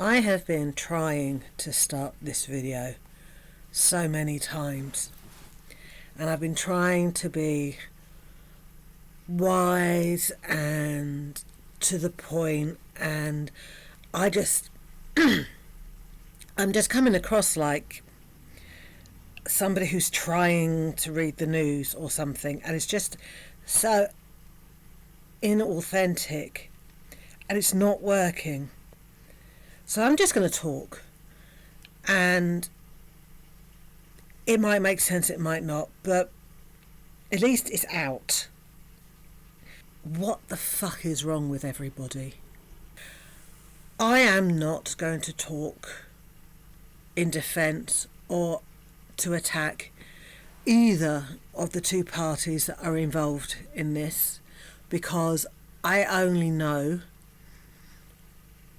I have been trying to start this video so many times, and I've been trying to be wise and to the point, and I'm just coming across like somebody who's trying to read the news or something, and it's just so inauthentic and it's not working. So I'm just going to talk, and it might make sense, it might not, but at least it's out. What the fuck is wrong with everybody? I am not going to talk in defence or to attack either of the two parties that are involved in this, because I only know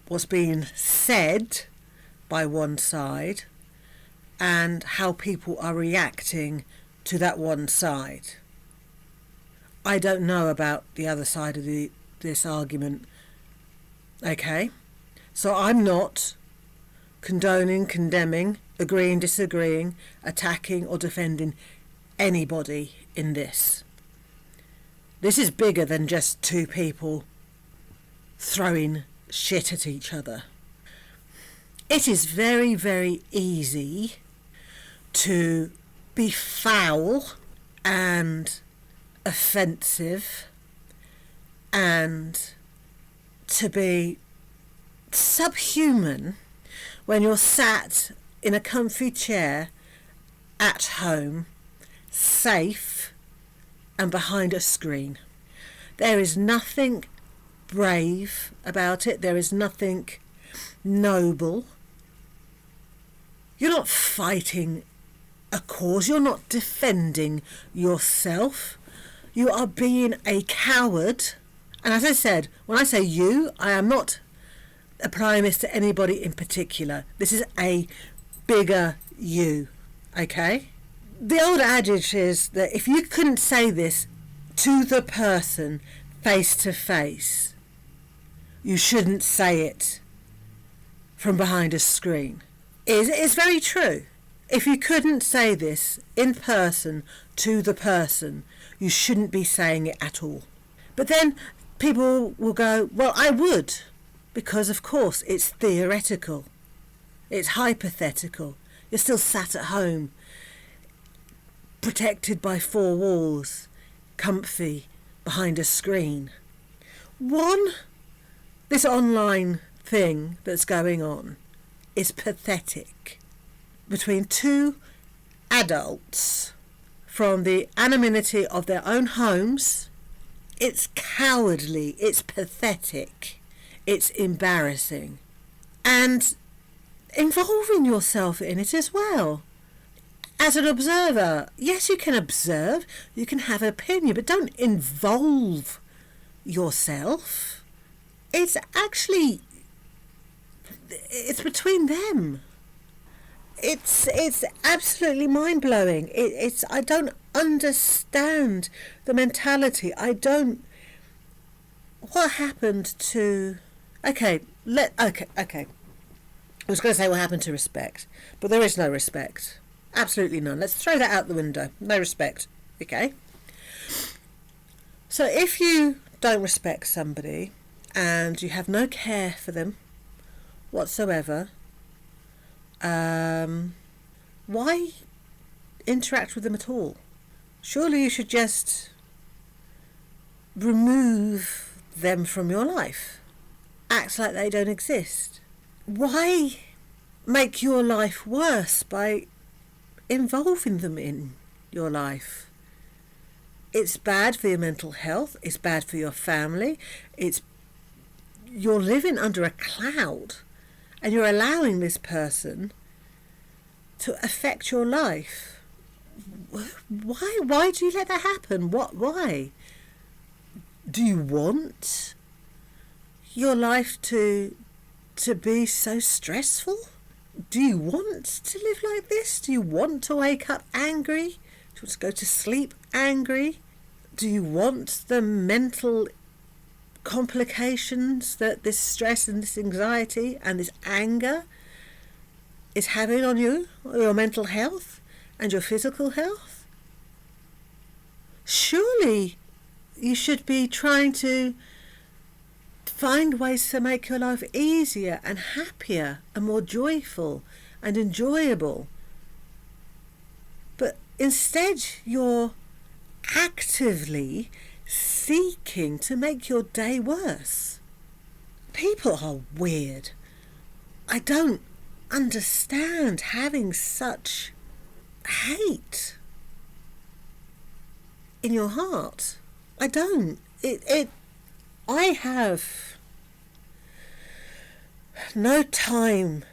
what's being said by one side and how people are reacting to that one side. I don't know about the other side of this argument. Okay? So I'm not condoning, condemning, agreeing, disagreeing, attacking or defending anybody in this. This is bigger than just two people throwing shit at each other. It is very, very easy to be foul and offensive and to be subhuman when you're sat in a comfy chair at home, safe and behind a screen. There is nothing brave about it. There is nothing noble. You're not fighting a cause. You're not defending yourself. You are being a coward. And as I said, when I say you, I am not applying this to anybody in particular. This is a bigger you, okay? The old adage is that if you couldn't say this to the person face to face, you shouldn't say it from behind a screen. It's very true. If you couldn't say this in person to the person, you shouldn't be saying it at all. But then people will go, well, I would, because of course it's theoretical. It's hypothetical. You're still sat at home, protected by four walls, comfy, behind a screen. This online thing that's going on is pathetic. Between two adults from the anonymity of their own homes, it's cowardly, it's pathetic, it's embarrassing. And involving yourself in it as well. As an observer, yes, you can observe, you can have an opinion, but don't involve yourself. It's between them. It's absolutely mind-blowing. I don't understand the mentality. What happened to... Okay. I was going to say what happened to respect, but there is no respect. Absolutely none. Let's throw that out the window. No respect. Okay? So if you don't respect somebody and you have no care for them whatsoever, why interact with them at all? Surely you should just remove them from your life. Act like they don't exist. Why make your life worse by involving them in your life? It's bad for your mental health. It's bad for your family. You're living under a cloud, and you're allowing this person to affect your life. Why do you let that happen? Why? Do you want your life to be so stressful? Do you want to live like this? Do you want to wake up angry? Do you want to go to sleep angry? Do you want the mental complications that this stress and this anxiety and this anger is having on you, your mental health and your physical health? Surely you should be trying to find ways to make your life easier and happier and more joyful and enjoyable. But instead you're actively seeking to make your day worse. People are weird. I don't understand having such hate in your heart. I don't. I have no time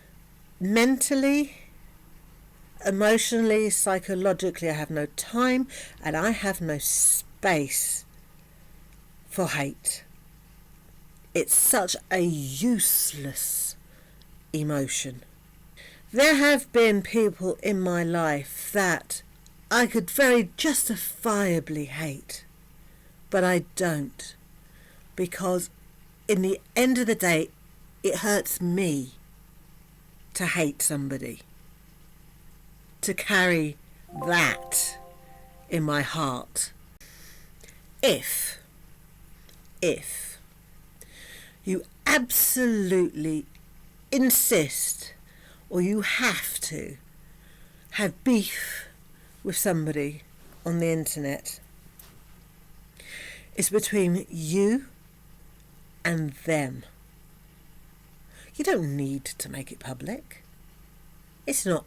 mentally, emotionally, psychologically. I have no time, and I have no space for hate. It's such a useless emotion. There have been people in my life that I could very justifiably hate, but I don't, because in the end of the day it hurts me to hate somebody, to carry that in my heart. If you absolutely insist or you have to have beef with somebody on the internet, it's between you and them. You don't need to make it public. It's not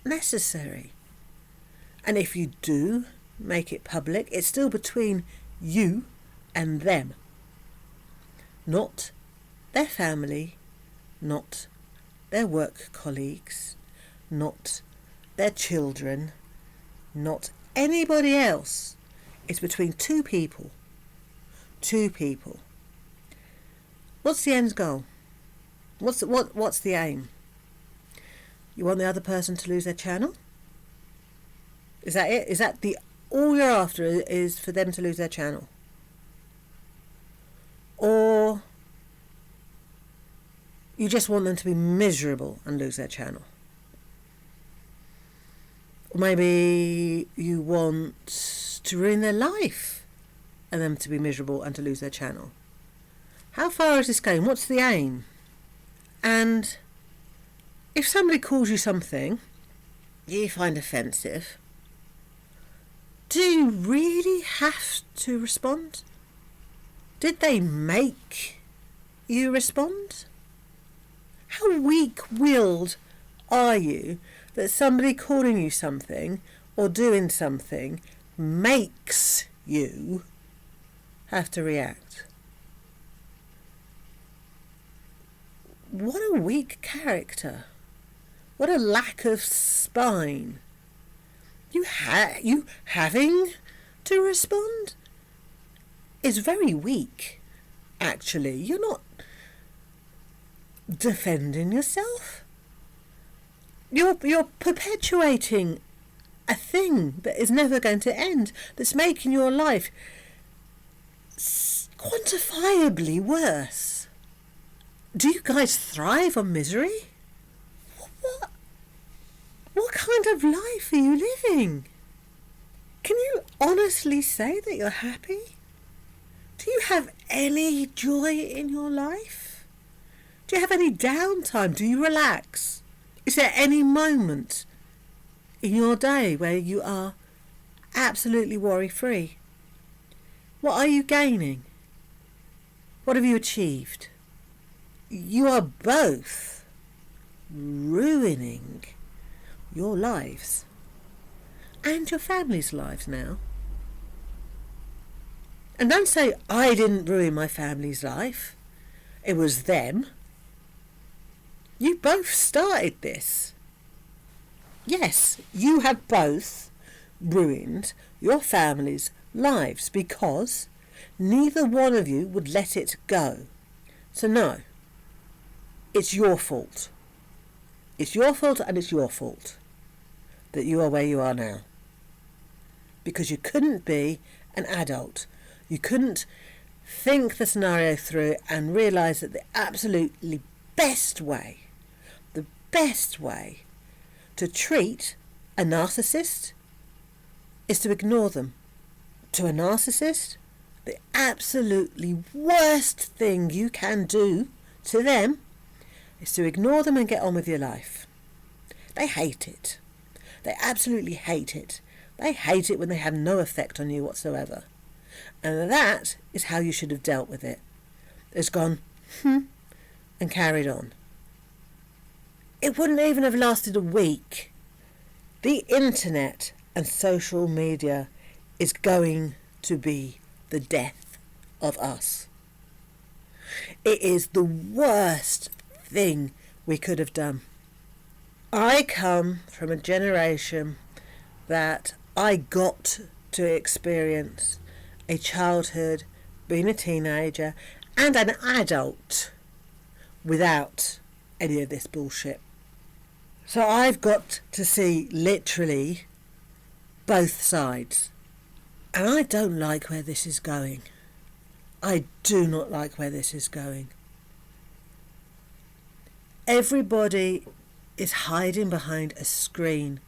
necessary. And if you do make it public, it's still between you and them, not their family, not their work colleagues, not their children, not anybody else. It's between two people. What's the end goal? What's the aim? You want the other person to lose their channel? Is that it? Is that all you're after, is for them to lose their channel? Or you just want them to be miserable and lose their channel? Or maybe you want to ruin their life and them to be miserable and to lose their channel. How far is this going? What's the aim? And if somebody calls you something you find offensive, do you really have to respond? Did they make you respond? How weak-willed are you that somebody calling you something or doing something makes you have to react? What a weak character. What a lack of spine. You having to respond is very weak, actually. You're not defending yourself. You're perpetuating a thing that is never going to end, that's making your life quantifiably worse. Do you guys thrive on misery? What kind of life are you living? Can you honestly say that you're happy? Do you have any joy in your life? Do you have any downtime? Do you relax? Is there any moment in your day where you are absolutely worry-free? What are you gaining? What have you achieved? You are both ruining your lives and your family's lives now. And don't say, I didn't ruin my family's life. It was them. You both started this. Yes, you have both ruined your family's lives because neither one of you would let it go. So no, it's your fault. It's your fault, and it's your fault that you are where you are now. Because you couldn't be an adult. You couldn't think the scenario through and realise that the absolutely best way to treat a narcissist is to ignore them. To a narcissist, the absolutely worst thing you can do to them is to ignore them and get on with your life. They hate it. They absolutely hate it. They hate it when they have no effect on you whatsoever. And that is how you should have dealt with it. It's gone, and carried on. It wouldn't even have lasted a week. The internet and social media is going to be the death of us. It is the worst thing we could have done. I come from a generation that I got to experience a childhood, being a teenager and an adult without any of this bullshit. So I've got to see literally both sides. And I don't like where this is going. I do not like where this is going. Everybody is hiding behind a screen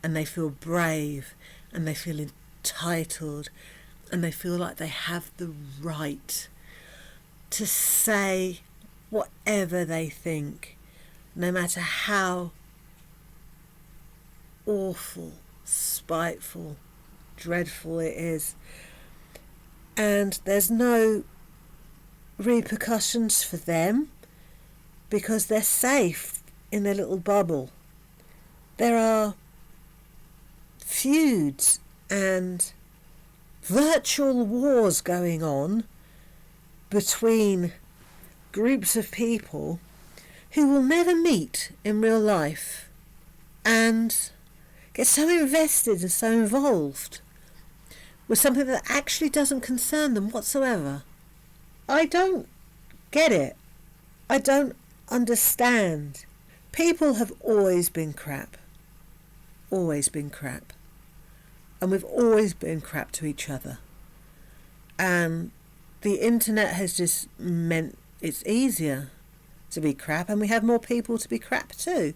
and they feel brave and they feel entitled and they feel like they have the right to say whatever they think, no matter how awful, spiteful, dreadful it is. And there's no repercussions for them because they're safe in their little bubble. There are feuds and virtual wars going on between groups of people who will never meet in real life and get so invested and so involved with something that actually doesn't concern them whatsoever. I don't get it. I don't understand. People have always been crap. Always been crap. And we've always been crap to each other. And the internet has just meant it's easier to be crap, and we have more people to be crap too.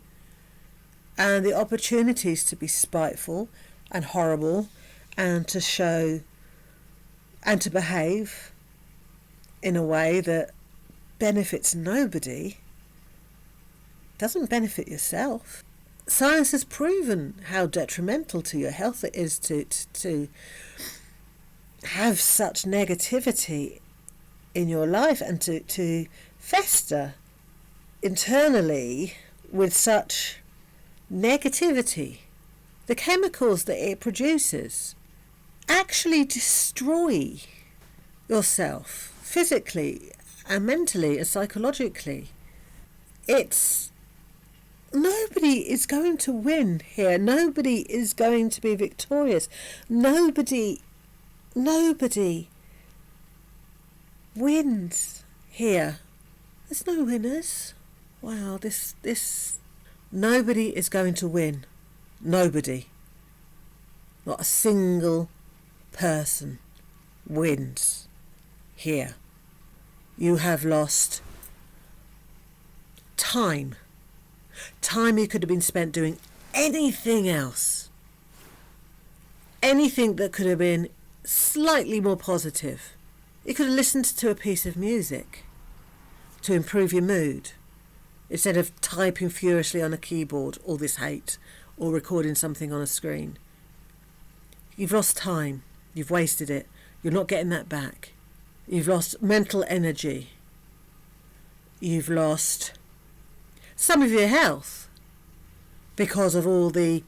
And the opportunities to be spiteful and horrible and to show and to behave in a way that benefits nobody doesn't benefit yourself. Science has proven how detrimental to your health it is to have such negativity in your life and to fester internally with such negativity. The chemicals that it produces actually destroy yourself physically and mentally and psychologically. Nobody is going to win here. Nobody is going to be victorious. Nobody wins here. There's no winners. Wow, nobody is going to win. Nobody. Not a single person wins here. You have lost time. Time you could have been spent doing anything else. Anything that could have been slightly more positive. You could have listened to a piece of music to improve your mood instead of typing furiously on a keyboard all this hate or recording something on a screen. You've lost time. You've wasted it. You're not getting that back. You've lost mental energy. You've lost some of your health because of all the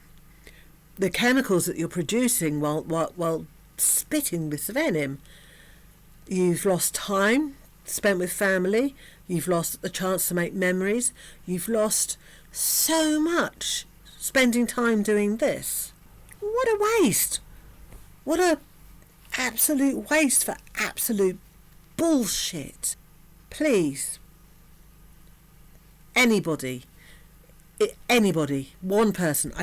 chemicals that you're producing while spitting this venom. You've lost time spent with family. You've lost the chance to make memories. You've lost so much spending time doing this. What a waste. What a absolute waste for absolute bullshit. Please, anybody, one person,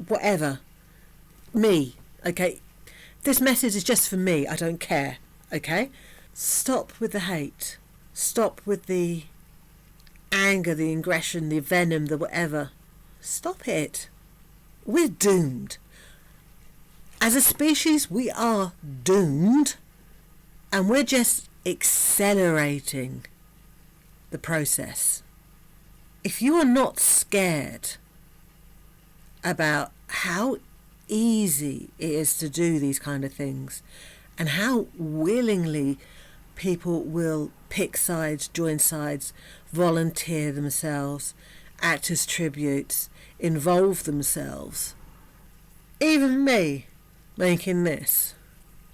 whatever, me, okay, this message is just for me, I don't care. Okay? Stop with the hate. Stop with the anger, the aggression, the venom, the whatever. Stop it. We're doomed. As a species, we are doomed, and we're just accelerating the process. If you are not scared about how easy it is to do these kind of things and how willingly people will pick sides, join sides, volunteer themselves, act as tributes, involve themselves. Even me making this,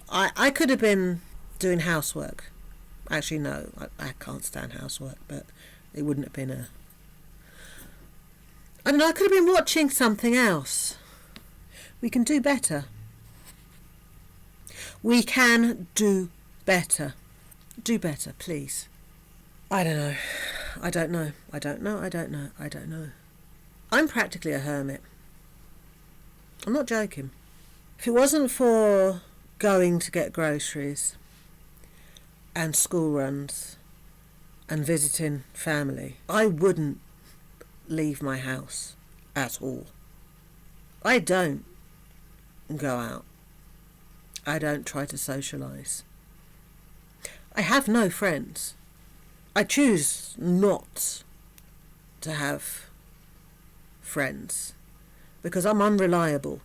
I could have been doing housework. Actually, no, I can't stand housework, but it wouldn't have been I don't know, I could have been watching something else. We can do better. We can do better. Do better, please. I don't know. I don't know. I'm practically a hermit. I'm not joking. If it wasn't for going to get groceries and school runs and visiting family, I wouldn't leave my house at all. I don't go out. I don't try to socialise. I have no friends. I choose not to have friends because I'm unreliable.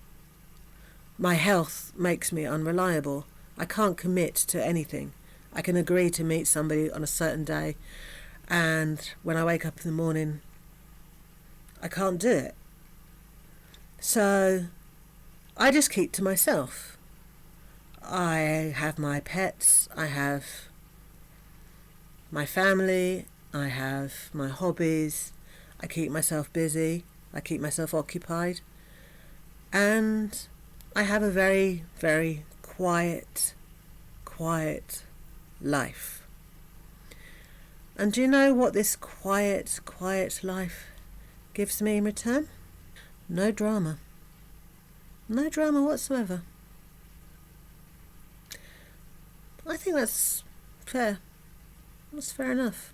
My health makes me unreliable. I can't commit to anything. I can agree to meet somebody on a certain day, and when I wake up in the morning, I can't do it. So I just keep to myself. I have my pets, I have my family, I have my hobbies, I keep myself busy, I keep myself occupied, and I have a very, very quiet life. And do you know what this quiet life gives me in return? No drama. No drama whatsoever. I think that's fair. That's fair enough.